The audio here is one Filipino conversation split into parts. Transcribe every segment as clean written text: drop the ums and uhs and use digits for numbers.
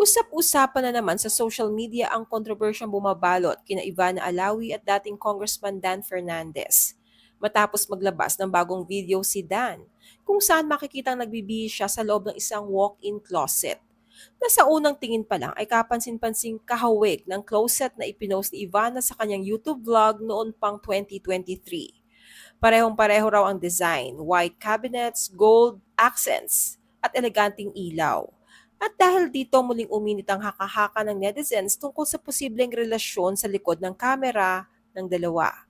Usap-usapan na naman sa social media ang kontrobersyang bumabalot kina Ivana Alawi at dating Congressman Dan Fernandez. Matapos maglabas ng bagong video si Dan, kung saan makikitang nagbibihis siya sa loob ng isang walk-in closet. Na sa unang tingin pa lang ay kapansin-pansing kahawig ng closet na ipinost ni Ivana sa kanyang YouTube vlog noon pang 2023. Parehong-pareho raw ang design, white cabinets, gold accents, at eleganting ilaw. At dahil dito muling uminit ang haka-haka ng netizens tungkol sa posibleng relasyon sa likod ng kamera ng dalawa.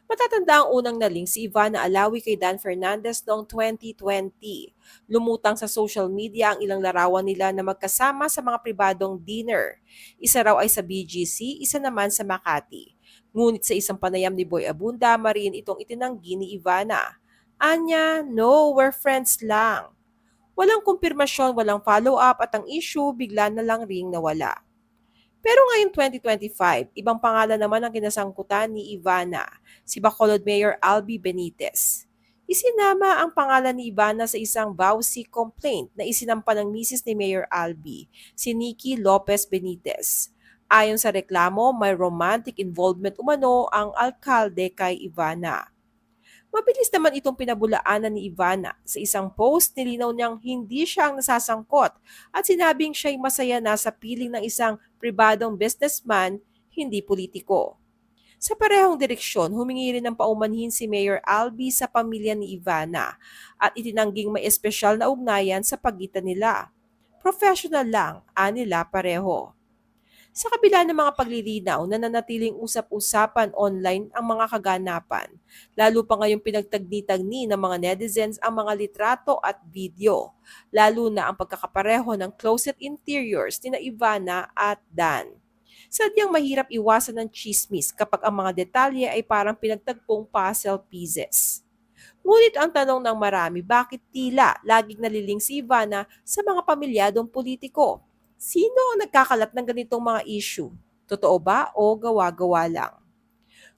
Matatanda ang unang naling si Ivana Alawi kay Dan Fernandez noong 2020. Lumutang sa social media ang ilang larawan nila na magkasama sa mga pribadong dinner. Isa raw ay sa BGC, isa naman sa Makati. Ngunit sa isang panayam ni Boy Abunda, mariin itong itinanggi ni Ivana. Anya, no, we're friends lang. Walang kumpirmasyon, walang follow-up at ang issue bigla na lang ring nawala. Pero ngayong 2025, ibang pangalan naman ang kinasangkutan ni Ivana, si Bacolod Mayor Albi Benitez. Isinama ang pangalan ni Ivana sa isang vowsy complaint na isinampa ng misis ni Mayor Albi, si Nikki Lopez Benitez. Ayon sa reklamo, may romantic involvement umano ang alkalde kay Ivana. Mabilis naman itong pinabulaanan ni Ivana. Sa isang post, nilinaw niyang hindi siya ang nasasangkot at sinabing siya'y masaya na sa piling ng isang pribadong businessman, hindi politiko. Sa parehong direksyon, humingi rin ng paumanhin si Mayor Albi sa pamilya ni Ivana at itinangging may espesyal na ugnayan sa pagitan nila. Professional lang, anila pareho. Sa kabila ng mga paglilinaw, nananatiling usap-usapan online ang mga kaganapan. Lalo pa ngayong pinagtagni-tagni ng mga netizens ang mga litrato at video. Lalo na ang pagkakapareho ng closet interiors ni na Ivana at Dan. Sadyang mahirap iwasan ng chismis kapag ang mga detalye ay parang pinagtagpong puzzle pieces. Ngunit ang tanong ng marami, bakit tila laging naliling si Ivana sa mga pamilyadong politiko? Sino ang nagkakalat ng ganitong mga issue? Totoo ba o gawa-gawa lang?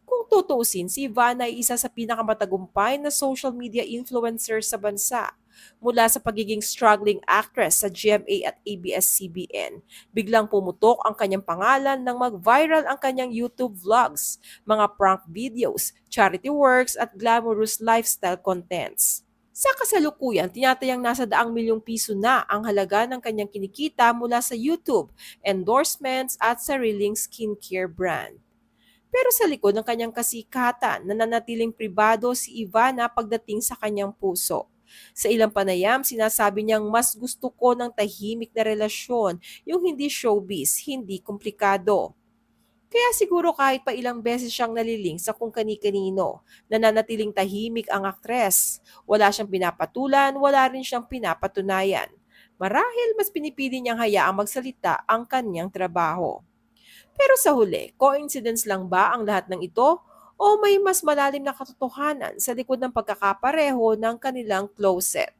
Kung tutuusin, si Ivana ay isa sa pinakamatagumpay na social media influencer sa bansa. Mula sa pagiging struggling actress sa GMA at ABS-CBN, biglang pumutok ang kanyang pangalan nang mag-viral ang kanyang YouTube vlogs, mga prank videos, charity works at glamorous lifestyle contents. Sa kasalukuyan, tinatayang nasa daang milyong piso na ang halaga ng kanyang kinikita mula sa YouTube, endorsements at sariling skincare brand. Pero sa likod ng kanyang kasikatan, nananatiling pribado si Ivana pagdating sa kanyang puso. Sa ilang panayam, sinasabi niyang mas gusto ko ng tahimik na relasyon, yung hindi showbiz, hindi komplikado. Kaya siguro kahit pa ilang beses siyang naliling sa kung kani-kanino, nananatiling tahimik ang aktres. Wala siyang pinapatulan, wala rin siyang pinapatunayan. Marahil mas pinipili niyang hayaang magsalita ang kanyang trabaho. Pero sa huli, coincidence lang ba ang lahat ng ito? O may mas malalim na katotohanan sa likod ng pagkakapareho ng kanilang closet?